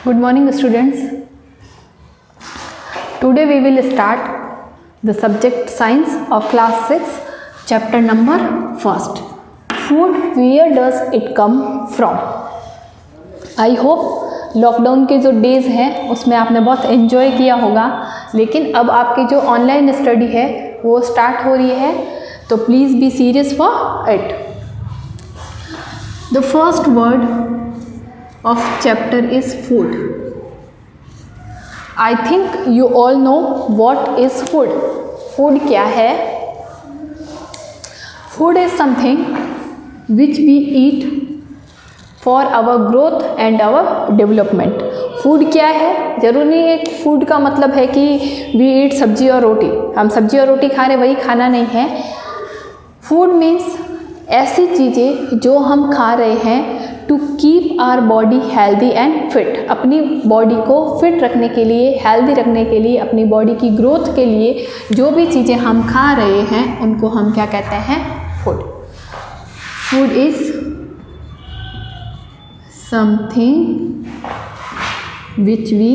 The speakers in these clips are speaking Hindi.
Good morning students. Today we will start the subject science of class 6 chapter number 1st. Food, where does it come from? I hope lockdown के जो डेज़ हैं उसमें आपने बहुत एंजॉय किया होगा, लेकिन अब आपकी जो ऑनलाइन स्टडी है वो स्टार्ट हो रही है, तो please be serious for it. The first word of chapter is food. I think you all know what is food. Food क्या है? Food is something which we eat for our growth and our development. Food क्या है? ज़रूर नहीं है food का मतलब है कि we eat सब्जी और रोटी, हम सब्जी और रोटी खा रहे, वही खाना नहीं है. Food means ऐसी चीज़ें जो हम खा रहे हैं to keep our body healthy and fit, अपनी बॉडी को फिट रखने के लिए, हेल्दी रखने के लिए, अपनी बॉडी की ग्रोथ के लिए जो भी चीज़ें हम खा रहे हैं उनको हम क्या कहते हैं? Food. Food is something which we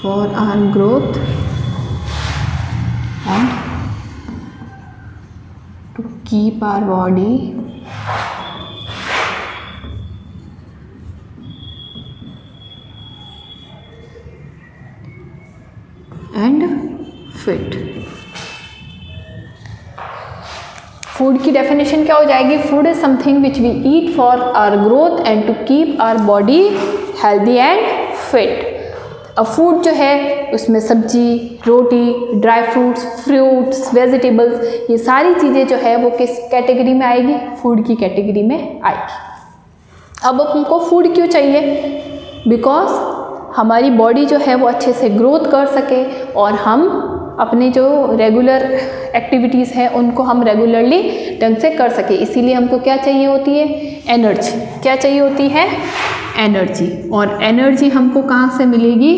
for our growth and to keep our body and fit. Food की डेफिनेशन क्या हो जाएगी? Food is something which we eat for our growth and to keep our body healthy and fit. अब फूड जो है उसमें सब्जी, रोटी, ड्राई फ्रूट्स, वेजिटेबल्स, ये सारी चीज़ें जो है वो किस कैटेगरी में आएगी? फूड की कैटेगरी में आएगी. अब हमको फूड क्यों चाहिए? बिकॉज हमारी बॉडी जो है वो अच्छे से ग्रोथ कर सके और हम अपने जो रेगुलर एक्टिविटीज़ हैं उनको हम रेगुलरली ढंग से कर सके. इसीलिए हमको क्या चाहिए होती है? एनर्जी. क्या चाहिए होती है? एनर्जी. और एनर्जी हमको कहाँ से मिलेगी?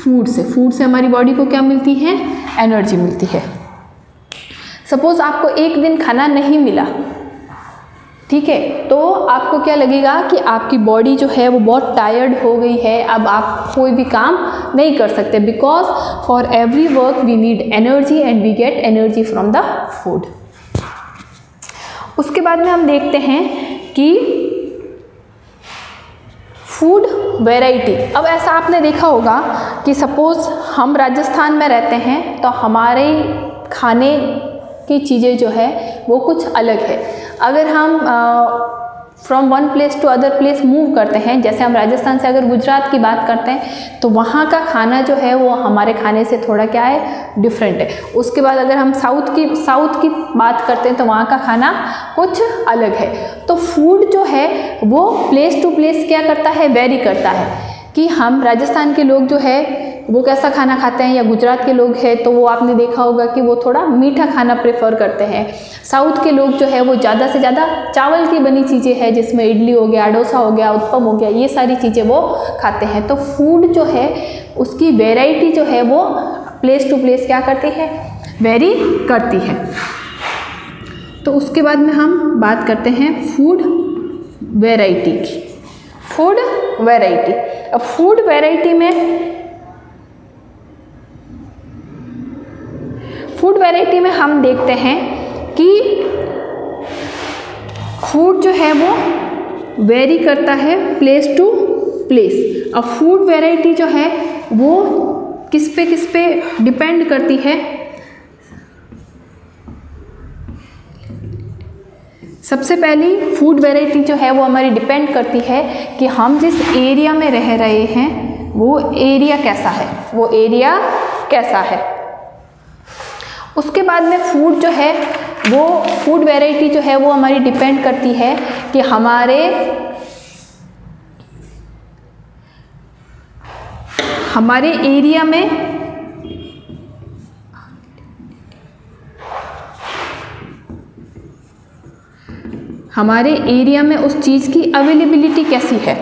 फूड से. फूड से हमारी बॉडी को क्या मिलती है? एनर्जी मिलती है. सपोज़ आपको एक दिन खाना नहीं मिला, ठीक है, तो आपको क्या लगेगा कि आपकी बॉडी जो है वो बहुत टायर्ड हो गई है, अब आप कोई भी काम नहीं कर सकते. Because for every work we need energy and we get energy from the food. उसके बाद में हम देखते हैं कि फूड वैरायटी. अब ऐसा आपने देखा होगा कि सपोज़ हम राजस्थान में रहते हैं तो हमारे खाने की चीज़ें जो है वो कुछ अलग है. अगर हम from one place to other place move करते हैं, जैसे हम राजस्थान से अगर गुजरात की बात करते हैं तो वहाँ का खाना जो है वो हमारे खाने से थोड़ा क्या है? डिफरेंट है. उसके बाद अगर हम साउथ की बात करते हैं तो वहाँ का खाना कुछ अलग है. तो फूड जो है वो प्लेस टू प्लेस क्या करता है? वेरी करता है. कि हम राजस्थान के लोग जो है वो कैसा खाना खाते हैं, या गुजरात के लोग हैं तो वो आपने देखा होगा कि वो थोड़ा मीठा खाना प्रेफर करते हैं. साउथ के लोग जो है वो ज़्यादा से ज़्यादा चावल की बनी चीज़ें हैं, जिसमें इडली हो गया, डोसा हो गया, उत्पम हो गया, ये सारी चीज़ें वो खाते हैं. तो फूड जो है उसकी वेराइटी जो है वो प्लेस टू प्लेस क्या करती है? वेरी करती है. तो उसके बाद में हम बात करते हैं फूड वेराइटी की. Food variety. अब फूड वेराइटी में हम देखते हैं कि फूड जो है वो वेरी करता है प्लेस टू प्लेस. अब फूड वेराइटी जो है वो किस पे डिपेंड करती है? सबसे पहली फूड वेराइटी जो है वो हमारी डिपेंड करती है कि हम जिस एरिया में रह रहे हैं वो एरिया कैसा है. उसके बाद में फूड जो है वो फूड वेराइटी जो है वो हमारी डिपेंड करती है कि हमारे एरिया में उस चीज़ की अवेलेबिलिटी कैसी है.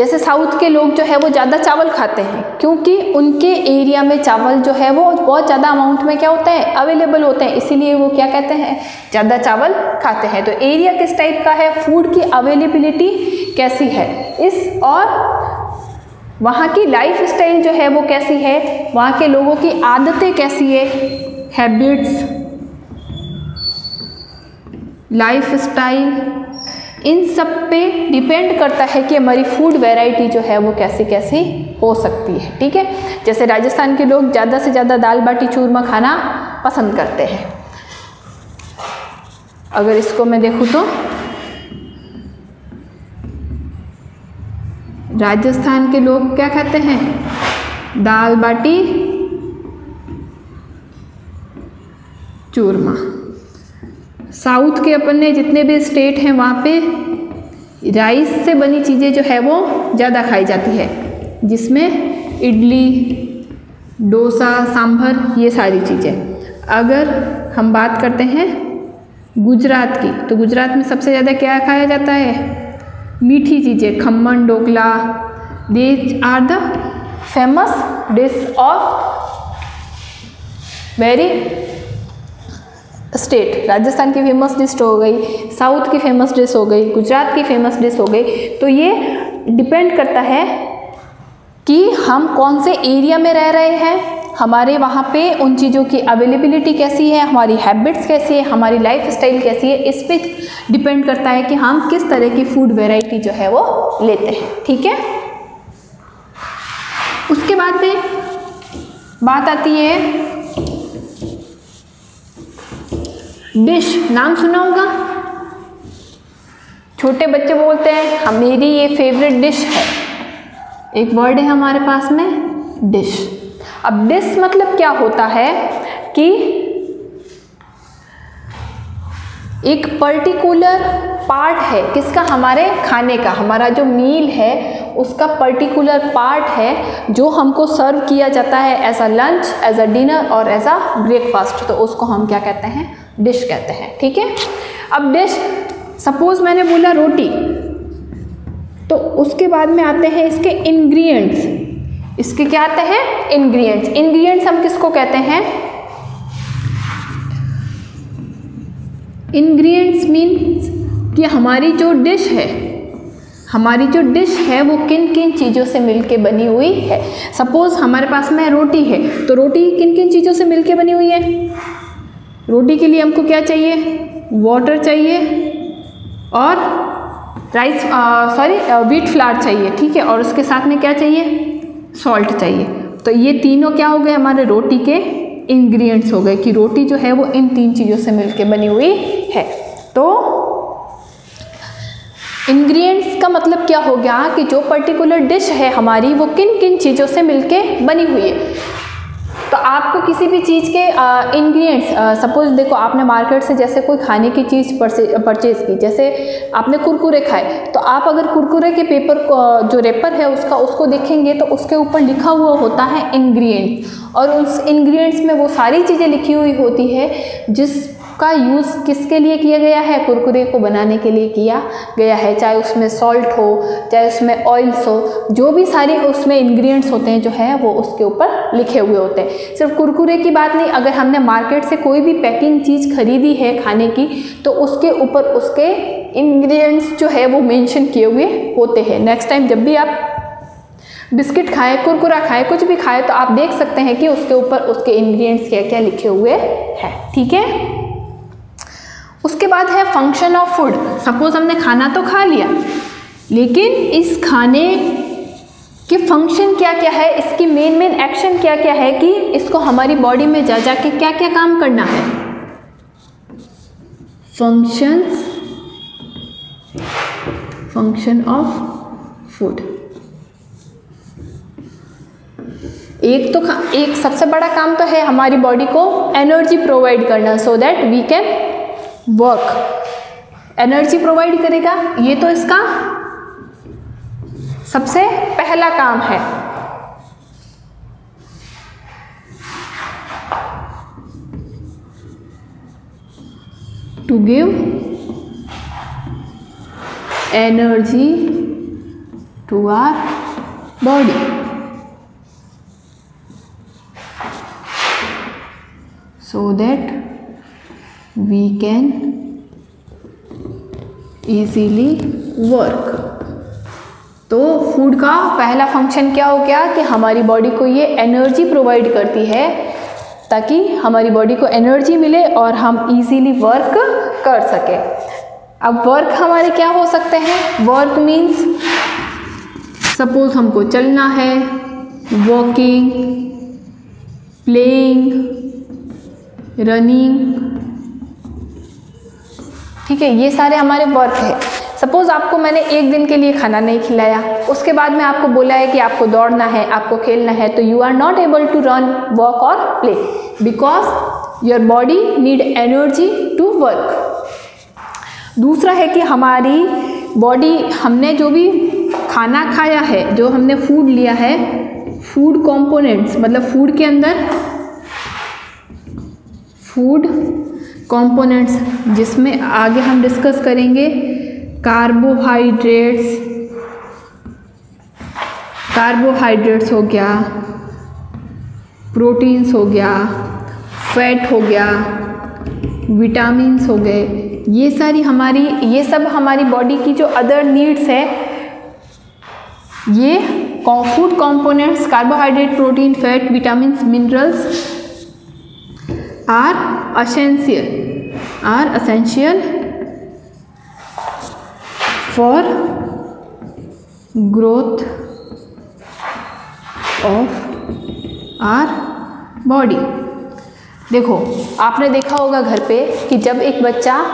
जैसे साउथ के लोग जो है वो ज़्यादा चावल खाते हैं, क्योंकि उनके एरिया में चावल जो है वो बहुत ज़्यादा अमाउंट में क्या होते हैं, अवेलेबल होते हैं, इसीलिए वो क्या कहते हैं, ज़्यादा चावल खाते हैं। तो एरिया किस टाइप का है, फूड की अवेलेबिलिटी कैसी है, इस और वहाँ की लाइफ स्टाइल जो है वो कैसी है, वहाँ के लोगों की आदतें कैसी है, हैबिट्स, लाइफ स्टाइल, इन सब पे डिपेंड करता है कि हमारी फूड वैरायटी जो है वो कैसी कैसी हो सकती है। ठीक है, जैसे राजस्थान के लोग ज़्यादा से ज़्यादा दाल बाटी चूरमा खाना पसंद करते हैं। अगर इसको मैं देखूँ तो राजस्थान के लोग क्या खाते हैं, दाल बाटी चूरमा। साउथ के अपन ने जितने भी स्टेट हैं वहाँ पे राइस से बनी चीज़ें जो है वो ज़्यादा खाई जाती है, जिसमें इडली, डोसा, सांभर, ये सारी चीज़ें। अगर हम बात करते हैं गुजरात की, तो गुजरात में सबसे ज़्यादा क्या खाया जाता है, मीठी चीज़ें, khaman, dhokla. These are the famous dish of very state. Rajasthan की फेमस डिश हो गई, साउथ की फेमस डिश हो गई, गुजरात की फेमस डिश हो गई। तो ये डिपेंड करता है कि हम कौन से एरिया में रह रहे हैं, हमारे वहाँ पे उन चीज़ों की अवेलेबिलिटी कैसी है, हमारी हैबिट्स कैसी है, हमारी लाइफ स्टाइल कैसी है, इस पे डिपेंड करता है कि हम किस तरह की फूड वैरायटी जो है वो लेते हैं। ठीक है, उसके बाद में बात आती है डिश। नाम सुना होगा, छोटे बच्चे बोलते हैं मेरी ये फेवरेट डिश है, एक वर्ड है हमारे पास में डिश। अब डिश मतलब क्या होता है कि एक पर्टिकुलर पार्ट है किसका, हमारे खाने का, हमारा जो मील है उसका पर्टिकुलर पार्ट है जो हमको सर्व किया जाता है as a lunch, as a dinner और एज अ ब्रेकफास्ट। तो उसको हम क्या कहते हैं, डिश कहते हैं। ठीक है, अब डिश, सपोज मैंने बोला रोटी, तो उसके बाद में आते हैं इसके इंग्रेडिएंट्स। इसके क्या आते हैं, इंग्रेडिएंट्स। इंग्रेडिएंट्स हम किसको कहते हैं, इंग्रेडिएंट्स मीन्स कि हमारी जो डिश है, हमारी जो डिश है वो किन किन चीज़ों से मिलके बनी हुई है। सपोज हमारे पास में रोटी है, तो रोटी किन किन चीज़ों से मिलके बनी हुई है। रोटी के लिए हमको क्या चाहिए, वाटर चाहिए और राइस व्हीट फ्लावर चाहिए। ठीक है, और उसके साथ में क्या चाहिए, सॉल्ट चाहिए। तो ये तीनों क्या हो गए, हमारे रोटी के इंग्रेडिएंट्स हो गए कि रोटी जो है वो इन तीन चीज़ों से मिलके बनी हुई है। तो इंग्रेडिएंट्स का मतलब क्या हो गया कि जो पर्टिकुलर डिश है हमारी वो किन किन चीज़ों से मिलके बनी हुई है। तो आपको किसी भी चीज़ के इंग्रेडिएंट्स, सपोज देखो आपने मार्केट से जैसे कोई खाने की चीज़ परचेज़ की, जैसे आपने कुरकुरे खाए, तो आप अगर कुरकुरे के पेपर को जो रेपर है उसको देखेंगे तो उसके ऊपर लिखा हुआ होता है इंग्रेडिएंट्स, और उस इंग्रेडिएंट्स में वो सारी चीज़ें लिखी हुई होती है जिसका यूज़ किसके लिए किया गया है, कुरकुरे को बनाने के लिए किया गया है। चाहे उसमें सॉल्ट हो, चाहे उसमें ऑयल्स हो, जो भी सारे उसमें इंग्रेडिएंट्स होते हैं जो है वो उसके ऊपर लिखे हुए होते हैं। सिर्फ कुरकुरे की बात नहीं, अगर हमने मार्केट से कोई भी पैकिंग चीज़ खरीदी है खाने की, तो उसके ऊपर उसके इंग्रेडिएंट्स जो है वो मेंशन किए हुए होते हैं। नेक्स्ट टाइम जब भी आप बिस्किट खाएं, कुरकुरा खाएं, कुछ भी खाएं, तो आप देख सकते हैं कि उसके ऊपर उसके इंग्रेडिएंट्स क्या क्या लिखे हुए हैं। ठीक है, उसके बाद है फंक्शन ऑफ फूड। सपोज हमने खाना तो खा लिया, लेकिन इस खाने के फंक्शन क्या क्या है, इसकी मेन एक्शन क्या क्या है कि इसको हमारी बॉडी में जा के क्या क्या काम करना है। Function of food. एक सबसे बड़ा काम तो है हमारी बॉडी को एनर्जी प्रोवाइड करना, so that we can work. Energy provide करेगा, ये तो इसका सबसे पहला काम है। To give energy to our body. So that we can easily work. तो फूड का पहला फंक्शन क्या हो गया कि हमारी बॉडी को ये एनर्जी प्रोवाइड करती है ताकि हमारी बॉडी को एनर्जी मिले और हम इजीली वर्क कर सकें। अब वर्क हमारे क्या हो सकते हैं? वर्क मीन्स सपोज हमको चलना है, वॉकिंग, प्लेइंग, रनिंग, ठीक है, ये सारे हमारे वर्क है। सपोज आपको मैंने एक दिन के लिए खाना नहीं खिलाया, उसके बाद में आपको बोला है कि आपको दौड़ना है, आपको खेलना है, तो you are not able to run, walk और play because your body need energy to work. दूसरा है कि हमारी बॉडी, हमने जो भी खाना खाया है, जो हमने फूड लिया है, फूड कंपोनेंट्स मतलब फूड के अंदर फूड कंपोनेंट्स, जिसमें आगे हम डिस्कस करेंगे कार्बोहाइड्रेट्स हो गया, प्रोटीन्स हो गया, फैट हो गया, विटामिन्स हो गए, ये सब हमारी बॉडी की जो अदर नीड्स है, ये food components carbohydrate, protein, fat, vitamins, minerals are essential for growth of our body। देखो, आपने देखा होगा घर पे कि जब एक बच्चा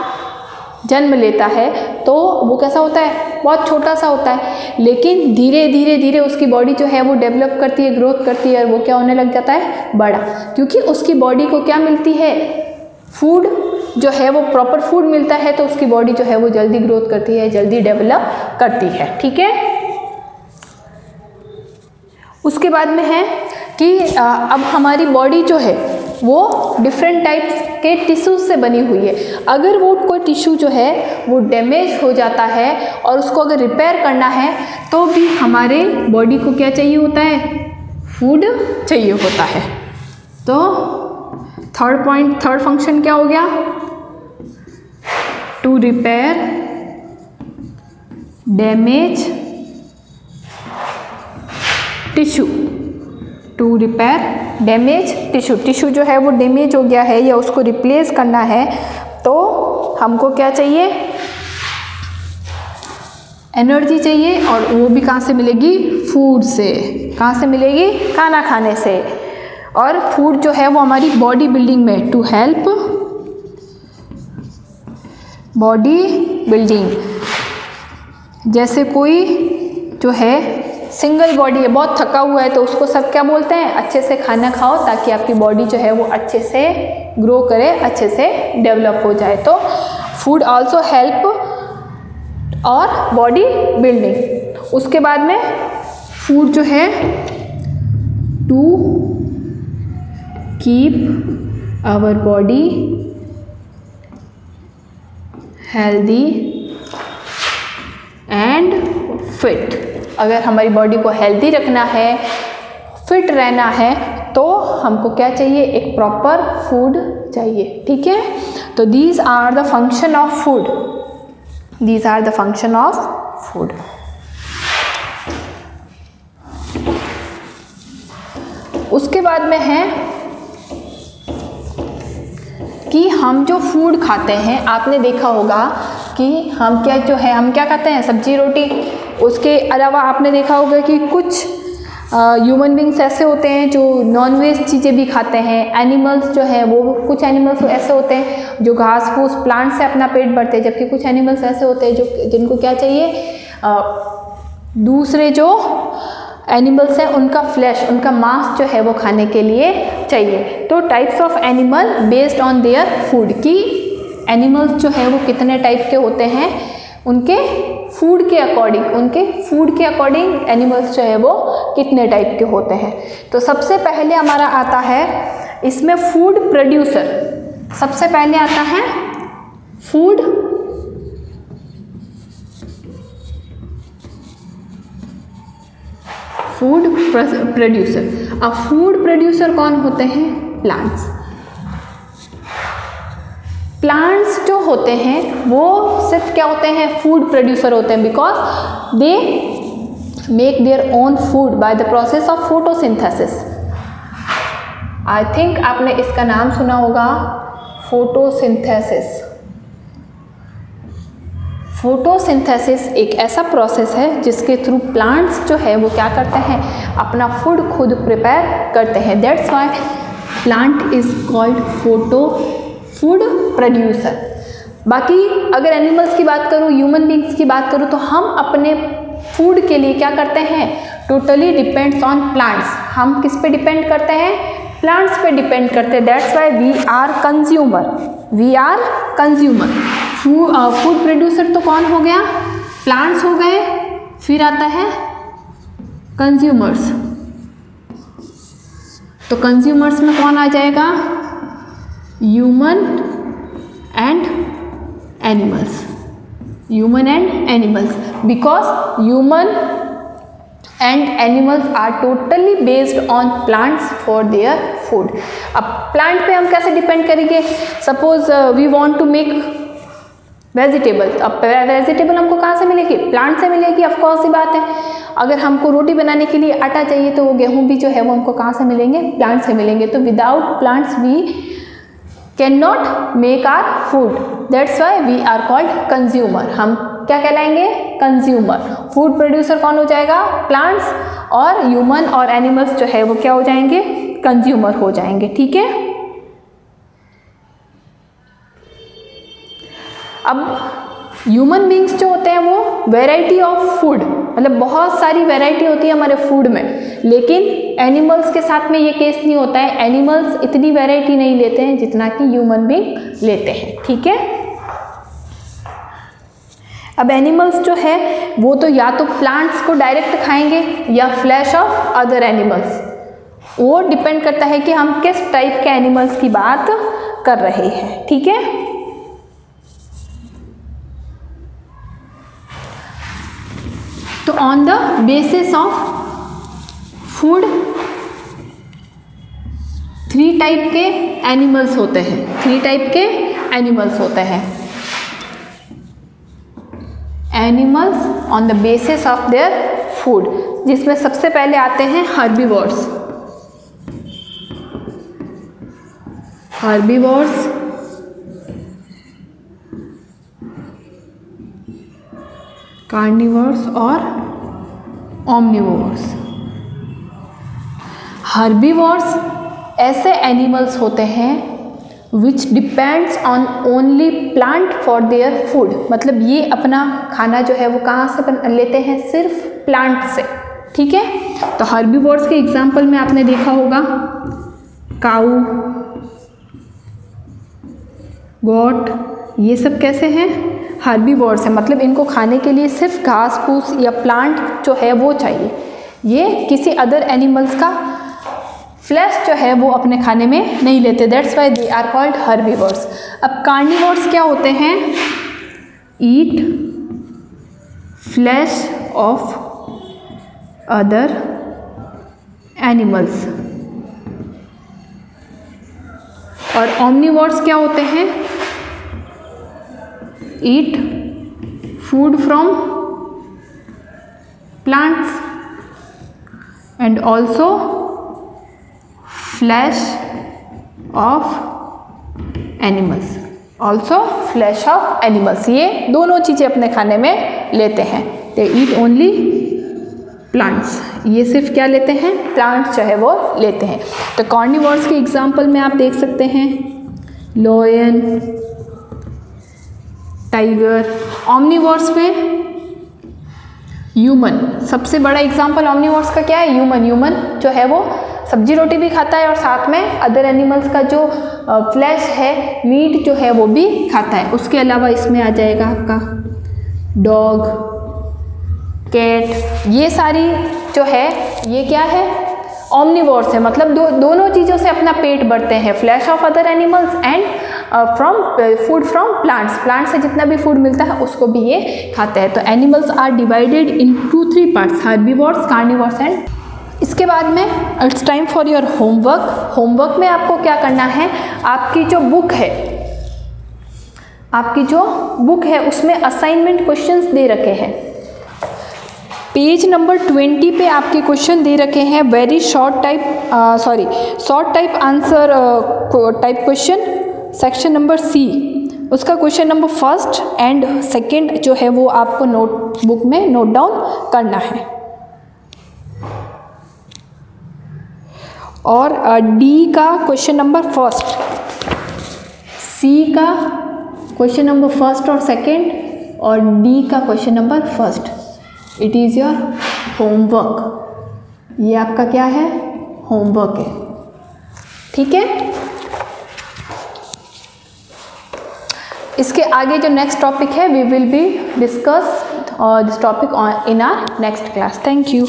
जन्म लेता है तो वो कैसा होता है? बहुत छोटा सा होता है, लेकिन धीरे धीरे उसकी बॉडी जो है वो डेवलप करती है, ग्रोथ करती है और वो क्या होने लग जाता है? बड़ा, क्योंकि उसकी बॉडी को क्या मिलती है? फूड जो है वो प्रॉपर फूड मिलता है, तो उसकी बॉडी जो है वो जल्दी ग्रोथ करती है, जल्दी डेवलप करती है, ठीक है। उसके बाद में है कि अब हमारी बॉडी जो है वो डिफरेंट टाइप्स के टिश्यूज से बनी हुई है। अगर वो कोई टिश्यू जो है वो डैमेज हो जाता है और उसको अगर रिपेयर करना है तो भी हमारे बॉडी को क्या चाहिए होता है? फूड चाहिए होता है। तो थर्ड फंक्शन क्या हो गया? To repair damage tissue, to repair damage tissue जो है वो डैमेज हो गया है या उसको रिप्लेस करना है, तो हमको क्या चाहिए? एनर्जी चाहिए, और वो भी कहाँ से मिलेगी? फूड से। कहाँ से मिलेगी? खाना खाने से। और फूड जो है वो हमारी बॉडी बिल्डिंग में, टू हेल्प बॉडी बिल्डिंग। जैसे कोई जो है सिंगल बॉडी है, बहुत थका हुआ है, तो उसको सब क्या बोलते हैं? अच्छे से खाना खाओ ताकि आपकी बॉडी जो है वो अच्छे से ग्रो करे, अच्छे से डेवलप हो जाए। तो फूड आल्सो हेल्प और बॉडी बिल्डिंग। उसके बाद में फूड जो है to keep our body healthy and fit. अगर हमारी बॉडी को हेल्दी रखना है, फिट रहना है, तो हमको क्या चाहिए? एक प्रॉपर फूड चाहिए, ठीक है। तो these are the function of food, these are the function of food. उसके बाद में है कि हम जो फूड खाते हैं, आपने देखा होगा कि हम क्या खाते हैं? सब्जी रोटी। उसके अलावा आपने देखा होगा कि कुछ ह्यूमन बींग्स ऐसे होते हैं जो नॉनवेज चीज़ें भी खाते हैं। एनिमल्स जो है वो, कुछ एनिमल्स ऐसे होते हैं जो घास फूस प्लांट से अपना पेट भरते हैं, जबकि कुछ एनिमल्स ऐसे होते हैं जिनको क्या चाहिए? दूसरे जो एनिमल्स हैं उनका फ्लैश, उनका मांस जो है वो खाने के लिए चाहिए। तो types of animal based on their food, की एनिमल्स जो है वो कितने टाइप के होते हैं, उनके फूड के अकॉर्डिंग एनिमल्स जो है वो कितने टाइप के होते हैं। तो सबसे पहले हमारा आता है इसमें फूड प्रोड्यूसर। सबसे पहले आता है फूड फूड प्रोड्यूसर। अब फूड प्रोड्यूसर कौन होते हैं? प्लांट्स। प्लांट्स जो होते हैं वो सिर्फ क्या होते हैं? फूड प्रोड्यूसर होते हैं, because they make their own food by the process of photosynthesis. I think आपने इसका नाम सुना होगा, फोटोसिंथेसिस। फोटोसिंथेसिस एक ऐसा प्रोसेस है जिसके थ्रू प्लांट्स जो है वो क्या करते हैं? अपना फूड खुद प्रिपेयर करते हैं। That's why plant is called food producer. बाकी अगर एनिमल्स की बात करूँ, ह्यूमन बींग्स की बात करूँ, तो हम अपने फूड के लिए क्या करते हैं? Totally depends on plants. हम किस पे डिपेंड करते हैं? प्लांट्स पे डिपेंड करते हैं। That's why we are consumer. We are consumer. Food producer तो कौन हो गया? प्लांट्स हो गए। फिर आता है कंज्यूमर्स। तो कंज्यूमर्स में कौन आ जाएगा? Human and animals. Human and animals, because human and animals are totally based on plants for their food. अब प्लांट पे हम कैसे डिपेंड करेंगे? Suppose we want to make vegetable. अब वेजिटेबल हमको कहाँ से मिलेगी? प्लांट से मिलेगी। ऑफ कोर्स सी बात है। अगर हमको रोटी बनाने के लिए आटा चाहिए तो वो गेहूँ भी जो है वो हमको कहाँ से मिलेंगे? प्लांट से मिलेंगे। तो without plants we can not make our food. That's why we are called consumer. हम क्या कहलाएंगे? कंज्यूमर। फूड प्रोड्यूसर कौन हो जाएगा? प्लांट्स। और ह्यूमन और एनिमल्स जो है वो क्या हो जाएंगे? कंज्यूमर हो जाएंगे। ठीक है। अब ह्यूमन बींग्स जो होते हैं वो वैरायटी ऑफ फूड, मतलब बहुत सारी वैरायटी होती है हमारे फूड में, लेकिन एनिमल्स के साथ में ये केस नहीं होता है। एनिमल्स इतनी वैरायटी नहीं लेते हैं जितना कि ह्यूमन बींग लेते हैं। ठीक है। अब एनिमल्स जो है वो तो या तो प्लांट्स को डायरेक्ट खाएंगे या फ्लैश ऑफ अदर एनिमल्स। वो डिपेंड करता है कि हम किस टाइप के एनिमल्स की बात कर रहे हैं। ठीक है। तो on the basis of food 3 type के एनिमल्स होते हैं। 3 टाइप के एनिमल्स होते हैं। Animals on the basis of their food, जिसमें सबसे पहले आते हैं हर्बीवोर्स। हर्बीवोर्स, कार्निवोर्स और ओमनिवोर्स। हर्बीवोर्स ऐसे एनिमल्स होते हैं which depends on only plant for their food. मतलब ये अपना खाना जो है वो कहाँ से लेते हैं? सिर्फ प्लांट से। ठीक है। तो हर्बीवोर्स के एग्जाम्पल में आपने देखा होगा काऊ, गोट, ये सब कैसे हैं? हर्बीवोर्स है। मतलब इनको खाने के लिए सिर्फ घास फूस या प्लांट जो है वो चाहिए। ये किसी अदर एनिमल्स का फ्लैश जो है वो अपने खाने में नहीं लेते। That's why they are called herbivores. अब कार्निवोर्स क्या होते हैं? Eat flesh of other animals. और ओमनिवोर्स क्या होते हैं? Eat food from plants and also flesh of animals. Also flesh of animals. ये दोनों चीज़ें अपने खाने में लेते हैं। They eat only plants. ये सिर्फ क्या लेते हैं? प्लांट्स जो है वो लेते हैं। तो कार्निवोर्स के एग्जाम्पल में आप देख सकते हैं लायन, टाइगर। ओमनिवोर्स में ह्यूमन, सबसे बड़ा एग्जाम्पल ओमनिवोर्स का क्या है? ह्यूमन। ह्यूमन जो है वो सब्जी रोटी भी खाता है और साथ में अदर एनिमल्स का जो फ्लैश है, मीट जो है वो भी खाता है। उसके अलावा इसमें आ जाएगा आपका डॉग, कैट। ये सारी जो है ये क्या है? ओमनिवोर्स है। मतलब दोनों चीज़ों से अपना पेट भरते हैं। Flash of other animals and food from plants. Plant से जितना भी फूड मिलता है उसको भी ये खाते हैं। तो animals are divided in 2-3 parts, herbivores, carnivores and इसके बाद में it's time for your homework. Homework में आपको क्या करना है, आपकी जो बुक है उसमें असाइनमेंट क्वेश्चंस दे रखे हैं। पेज नंबर 20 पे आपके क्वेश्चन दे रखे हैं, very short type answer type question, section number C, उसका क्वेश्चन नंबर 1 एंड 2 जो है वो आपको नोटबुक में नोट डाउन करना है। और डी का क्वेश्चन नंबर 1, सी का क्वेश्चन नंबर 1 और 2 और डी का question number 1, it is your homework. ये आपका क्या है, होमवर्क है, ठीक है। इसके आगे जो नेक्स्ट टॉपिक है, we will be discuss this topic in our next class. Thank you.